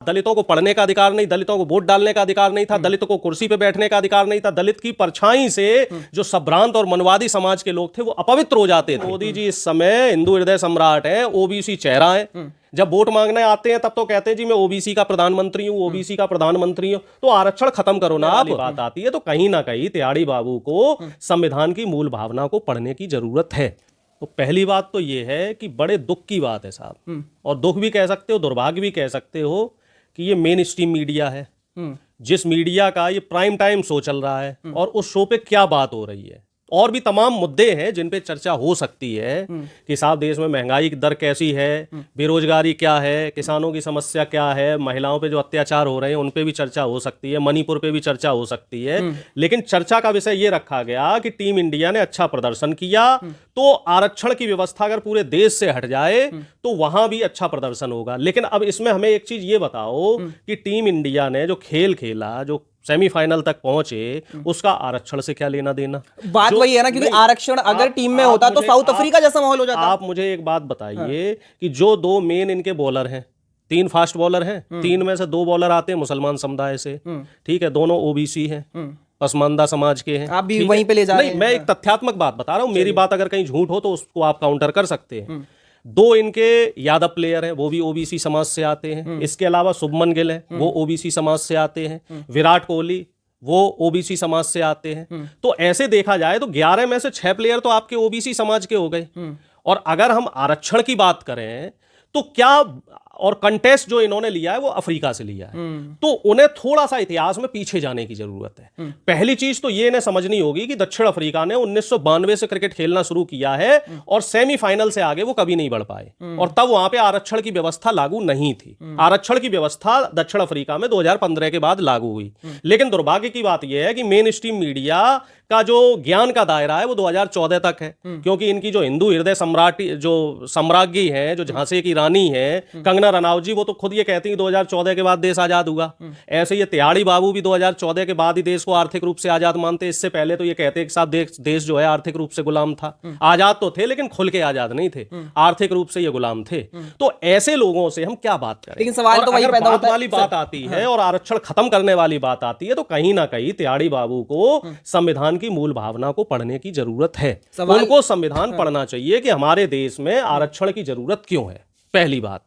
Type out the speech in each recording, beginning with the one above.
दलितों को पढ़ने का अधिकार नहीं, दलितों को वोट डालने का अधिकार नहीं था, दलितों को कुर्सी पे बैठने का अधिकार नहीं था। दलित की परछाई से जो संभ्रांत और मनवादी समाज के लोग थे वो अपवित्र हो जाते थे। मोदी जी इस समय हिंदू हृदय सम्राट हैं, ओबीसी चेहरा है। जब वोट मांगने आते हैं तब तो कहते हैं जी मैं ओबीसी का प्रधानमंत्री हूं, ओबीसी का प्रधानमंत्री हूं। तो आरक्षण खत्म करो ना। आप बात आती है तो कहीं ना कहीं त्याड़ी बाबू को संविधान की मूल भावना को पढ़ने की जरूरत है। तो पहली बात तो ये है कि बड़े दुख की बात है साहब, और दुख भी कह सकते हो, दुर्भाग्य भी कह सकते हो कि ये मेन स्ट्रीम मीडिया है, जिस मीडिया का ये प्राइम टाइम शो चल रहा है और उस शो पे क्या बात हो रही है। और भी तमाम मुद्दे हैं जिन पे चर्चा हो सकती है कि साहब देश में महंगाई की दर कैसी है, बेरोजगारी क्या है, किसानों की समस्या क्या है, महिलाओं पे जो अत्याचार हो रहे हैं उन पे भी चर्चा हो सकती है, मणिपुर पे भी चर्चा हो सकती है। लेकिन चर्चा का विषय ये रखा गया कि टीम इंडिया ने अच्छा प्रदर्शन किया तो आरक्षण की व्यवस्था अगर पूरे देश से हट जाए तो वहां भी अच्छा प्रदर्शन होगा। लेकिन अब इसमें हमें एक चीज ये बताओ कि टीम इंडिया ने जो खेल खेला, जो सेमीफाइनल तक पहुंचे, उसका आरक्षण से क्या लेना देना। बात वही है ना, क्योंकि आरक्षण अगर टीम में होता तो साउथ अफ्रीका जैसा माहौल हो जाता। आप मुझे एक बात बताइए कि जो दो मेन इनके बॉलर हैं, 3 फास्ट बॉलर हैं, 3 में से 2 बॉलर आते हैं मुसलमान समुदाय से, ठीक है, दोनों ओबीसी हैं, पसमानदा समाज के हैं। आप भी वहीं पे ले जा रहे हैं। नहीं, मैं एक तथ्यात्मक बात बता रहा हूं, मेरी बात अगर कहीं झूठ हो तो उसको आप काउंटर कर सकते हैं। 2 इनके यादव प्लेयर हैं, वो भी ओबीसी समाज से आते हैं। इसके अलावा शुभमन गिल है, वो ओबीसी समाज से आते हैं। विराट कोहली वो ओबीसी समाज से आते हैं। तो ऐसे देखा जाए तो 11 में से 6 प्लेयर तो आपके ओबीसी समाज के हो गए। और अगर हम आरक्षण की बात करें तो क्या, और कंटेस्ट जो इन्होंने लिया है वो अफ्रीका से लिया है, तो उन्हें थोड़ा सा इतिहास में पीछे जाने की जरूरत है। पहली चीज तो ये इन्हें समझनी होगी कि दक्षिण अफ्रीका ने 1992 से क्रिकेट खेलना शुरू किया है और सेमीफाइनल से आगे वो कभी नहीं बढ़ पाए, और तब वहां पे आरक्षण की व्यवस्था लागू नहीं थी। आरक्षण की व्यवस्था दक्षिण अफ्रीका में 2015 के बाद लागू हुई। लेकिन दुर्भाग्य की बात यह है कि मेन स्ट्रीम मीडिया का जो ज्ञान का दायरा है वो 2014 तक है, क्योंकि इनकी जो हिंदू हृदय सम्राट, जो सम्राज्ञी है, जो झांसी की रानी है कंगना रनौत जी, वो तो खुद ये कहती है 2014 के बाद देश आजाद हुआ। ऐसे ये त्याड़ी बाबू भी 2014 के बाद ही देश को आर्थिक रूप से आजाद मानते। इससे पहले तो ये कहते हैं कि साहब देश जो है आर्थिक रूप से गुलाम था। आजाद तो थे लेकिन खुल के आजाद नहीं थे, आर्थिक रूप से ये गुलाम थे। तो ऐसे लोगों से हम क्या बात करें। लेकिन सवाल तो वही पैदा होता है, वाली बात आती है और आरक्षण खत्म करने वाली बात आती है तो कहीं ना कहीं त्याड़ी बाबू को संविधान की मूल भावना को पढ़ने की जरूरत है। उनको संविधान पढ़ना चाहिए कि हमारे देश में आरक्षण की जरूरत क्यों है। पहली बात।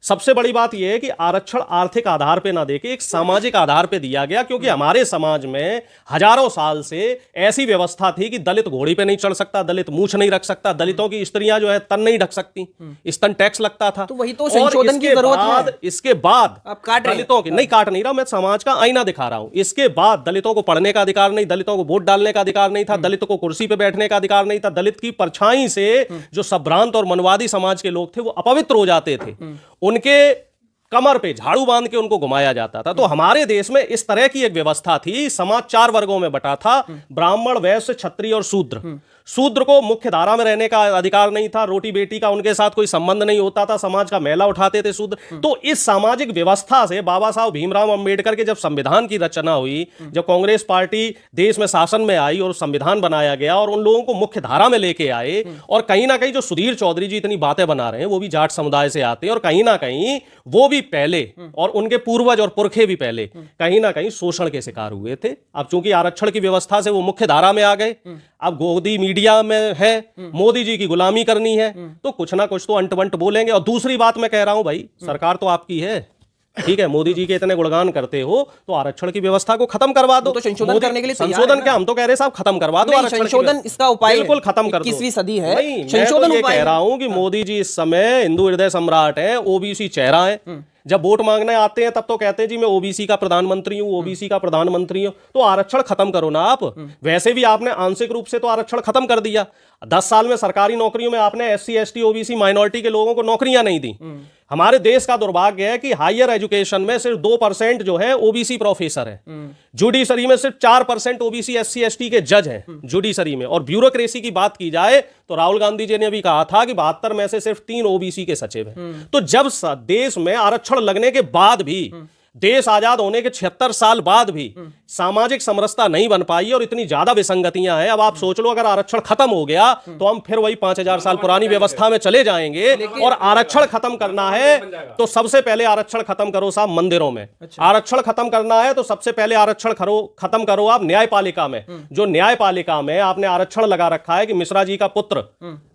सबसे बड़ी बात यह है कि आरक्षण आर्थिक आधार पे ना देके एक सामाजिक आधार पे दिया गया, क्योंकि हमारे समाज में हजारों साल से ऐसी व्यवस्था थी कि दलित घोड़ी पे नहीं चढ़ सकता, दलित मूछ नहीं रख सकता, दलितों की स्त्रियां जो है तन नहीं ढक सकती, स्तन टैक्स लगता था। तो वही तो संशोधन की जरूरत है। इसके बाद आप काट रहे हैं। दलितों की नहीं काट नहीं रहा, मैं समाज का आईना दिखा रहा हूं। इसके बाद दलितों को पढ़ने का अधिकार नहीं, दलितों को वोट डालने का अधिकार नहीं था, दलितों को कुर्सी पे बैठने का अधिकार नहीं था। दलित की परछाई से जो संभ्रांत और मनवादी समाज के लोग थे वो अपवित्र हो जाते थे, उनके कमर पे झाड़ू बांध के उनको घुमाया जाता था। तो हमारे देश में इस तरह की एक व्यवस्था थी। समाज 4 वर्गों में बटा था, ब्राह्मण, वैश्य, क्षत्रिय और शूद्र। शूद्र को मुख्य धारा में रहने का अधिकार नहीं था, रोटी बेटी का उनके साथ कोई संबंध नहीं होता था, समाज का मैला उठाते थे शूद्र। तो इस सामाजिक व्यवस्था से बाबा साहब भीमराव अंबेडकर के जब संविधान की रचना हुई, जब कांग्रेस पार्टी देश में शासन में आई और संविधान बनाया गया और उन लोगों को मुख्य धारा में लेके आए, और कहीं ना कहीं जो सुधीर चौधरी जी इतनी बातें बना रहे हैं वो भी जाट समुदाय से आते हैं, और कहीं ना कहीं वो भी पहले और उनके पूर्वज और पुरखे भी पहले कहीं ना कहीं शोषण के शिकार हुए थे। अब चूंकि आरक्षण की व्यवस्था से वो मुख्य धारा में आ गए, अब गोदी मीडिया में है, मोदी जी की गुलामी करनी है, तो कुछ ना कुछ तो अंट वंट बोलेंगे। और दूसरी बात मैं कह रहा हूं भाई, सरकार तो आपकी है, ठीक है, मोदी जी के इतने गुणगान करते हो तो आरक्षण की व्यवस्था को खत्म करवा दो। तो संशोधन करने के लिए संशोधन क्या, हम तो कह रहे साहब खत्म करवा दो आरक्षण। संशोधन इसका उपाय बिल्कुल खत्म कर दो। 21वीं सदी है, संशोधन उपाय कह रहा हूं कि मोदी जी इस समय हिंदू हृदय सम्राट है, ओबीसी चेहरा है। जब वोट मांगने आते हैं तब तो कहते हैं जी मैं ओबीसी का प्रधानमंत्री हूं, ओबीसी का प्रधानमंत्री हूं। तो आरक्षण खत्म करो ना आप। वैसे भी आपने आंशिक रूप से तो आरक्षण खत्म कर दिया। 10 साल में सरकारी नौकरियों में आपने एससी, एसटी, ओबीसी, माइनॉरिटी के लोगों को नौकरियां नहीं दी। हमारे देश का दुर्भाग्य है कि हायर एजुकेशन में सिर्फ 2% जो है ओबीसी प्रोफेसर है, जुडिशरी में सिर्फ 4% ओबीसी, एससी, एसटी के जज हैं जुडिशरी में। और ब्यूरोक्रेसी की बात की जाए तो राहुल गांधी जी ने भी कहा था कि 72 में से सिर्फ 3 ओबीसी के सचिव हैं। तो जब देश में आरक्षण लगने के बाद भी, देश आजाद होने के 76 साल बाद भी सामाजिक समरसता नहीं बन पाई और इतनी ज्यादा विसंगतियां हैं। अब आप सोच लो, अगर आरक्षण खत्म हो गया तो हम फिर वही 5000 साल पुरानी व्यवस्था में चले जाएंगे। और आरक्षण खत्म करना है तो सबसे पहले आरक्षण खत्म करो साहब मंदिरों में। आरक्षण खत्म करना है तो सबसे पहले आरक्षण खत्म करो आप न्यायपालिका में। जो न्यायपालिका में आपने आरक्षण लगा रखा है कि मिश्रा जी का पुत्र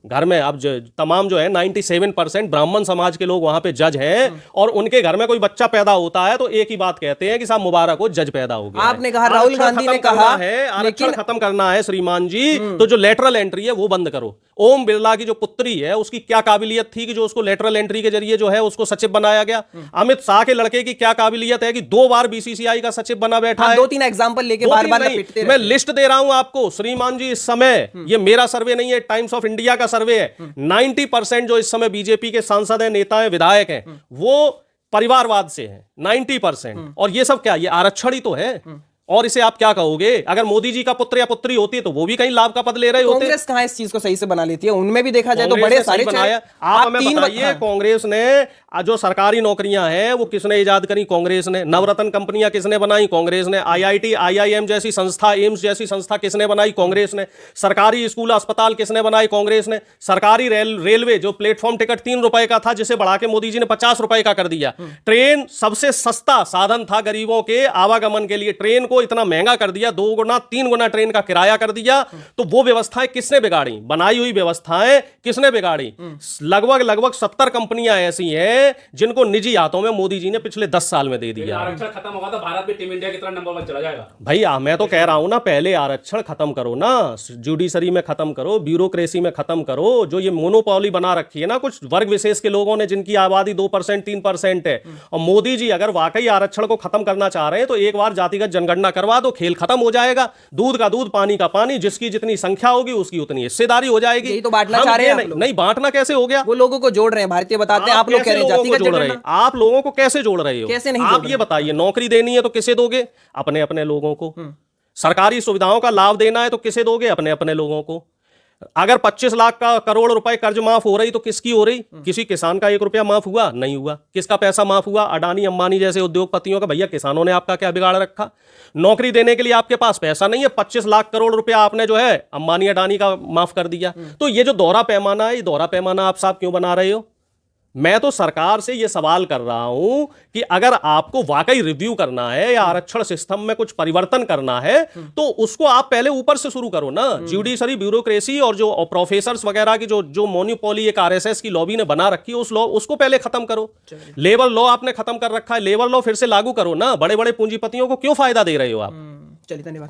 घर में, अब तमाम जो है 97% ब्राह्मण समाज के लोग वहां पे जज हैं, और उनके घर में कोई बच्चा पैदा होता है तो एक ही बात कहते हैं कि साहब मुबारक हो, जज पैदा हो गया। आपने कहा, राहुल गांधी ने कहा है आरक्षण खत्म करना है श्रीमान जी, तो जो लेटरल एंट्री है वो बंद करो। ओम बिरला की जो पुत्री है उसकी क्या काबिलियत थी कि जो उसको लेटरल एंट्री के जरिए जो है उसको सचिव बनाया गया? अमित शाह के लड़के की क्या काबिलियत है कि 2 बार बीसीसीआई का सचिव बना बैठा है? 2-3 एग्जांपल लेके बार-बार लपेटते मैं लिस्ट दे रहा हूं आपको श्रीमान जी। इस समय ये मेरा सर्वे नहीं है, टाइम्स ऑफ इंडिया का सर्वे है। 90% जो इस समय बीजेपी के सांसद हैं, नेता हैं, विधायक हैं, वो परिवारवाद से हैं 90%। और ये सब क्या, ये आरक्षण ही तो है। और इसे आप क्या कहोगे? अगर मोदी जी का पुत्र या पुत्री होती है तो वो भी कहीं लाभ का पद ले रहे होते। कांग्रेस कहां इस चीज को सही से बना लेती है? उनमें भी देखा जाए तो बड़े सारे बनाया। आप हमें बताइए, कांग्रेस ने जो सरकारी नौकरियां हैं वो किसने इजाद करी? कांग्रेस ने। नवरत्न कंपनियां किसने बनाई? कांग्रेस ने। IIT IIM जैसी संस्था, एम्स जैसी संस्था किसने बनाई? कांग्रेस ने। सरकारी स्कूल अस्पताल किसने बनाए? कांग्रेस ने। सरकारी रेलवे जो प्लेटफॉर्म टिकट 3 रुपए का था जिसे बढ़ा के मोदी जी ने 50 रुपए का कर दिया। ट्रेन सबसे सस्ता साधन था गरीबों के आवागमन के लिए, ट्रेन को इतना महंगा कर दिया, 2 गुना 3 गुना ट्रेन का किराया कर दिया। तो वो व्यवस्थाएं किसने बिगाड़ी? बनाई हुई व्यवस्थाएं किसने बिगाड़ी? लगभग 70 कंपनियां ऐसी हैं जिनको निजी हाथों में मोदी जी ने पिछले 10 साल में दे दिया। आरक्षण खत्म होगा तो भारत भी टीम इंडिया की तरह नंबर 1 चला जाएगा। भैया मैं तो कह रहा हूं ना, पहले आरक्षण खत्म करो ना, जुडिशरी में खत्म करो, ब्यूरोक्रेसी में खत्म करो। जो ये मोनोपोली बना रखी है ना कुछ वर्ग विशेष के लोगों ने, जिनकी आबादी 2% 3% है। और मोदी जी अगर वाकई आरक्षण को खत्म करना चाह रहे हैं तो एक बार जातिगत जनगणना करवा दो, खेल खत्म हो जाएगा। दूध का दूध, पानी का पानी, जिसकी जितनी संख्या होगी उसकी उतनी हिस्सेदारी हो जाएगी। यही तो बांटना चाह रहे हैं। नहीं, बांटना कैसे हो गया? वो लोगों को जोड़ रहे हैं, भारतीय बताते हैं, आप लोग कह रहे हैं जातिगत जनगणना। आप लोगों को कैसे जोड़ रहे हो? कैसे नहीं आप ये बताइए, नौकरी देनी है तो किसे दोगे? अपने अपने लोगों को। सरकारी सुविधाओं का लाभ देना है तो किसे दोगे? अपने अपने लोगों को। अगर 25 लाख का करोड़ रुपए कर्ज माफ हो रही तो किसकी हो रही? किसी किसान का 1 रुपया माफ हुआ? नहीं हुआ। किसका पैसा माफ हुआ? अडानी अंबानी जैसे उद्योगपतियों का। भैया किसानों ने आपका क्या बिगाड़ रखा? नौकरी देने के लिए आपके पास पैसा नहीं है, 25 लाख करोड़ रुपया आपने जो है अंबानी अडानी का माफ कर दिया। तो ये जो दोहरा पैमाना है, ये दोहरा पैमाना आप साहब क्यों बना रहे हो? मैं तो सरकार से यह सवाल कर रहा हूं कि अगर आपको वाकई रिव्यू करना है या आरक्षण सिस्टम में कुछ परिवर्तन करना है तो उसको आप पहले ऊपर से शुरू करो ना। ज्यूडिशरी, ब्यूरोक्रेसी और जो प्रोफेसर्स वगैरह की जो मोनोपोली एक आरएसएस की लॉबी ने बना रखी है, उस लॉ उसको पहले खत्म करो। लेबर लॉ आपने खत्म कर रखा है, लेबर लॉ फिर से लागू करो ना। बड़े बड़े पूंजीपतियों को क्यों फायदा दे रहे हो आप? चलिए, धन्यवाद।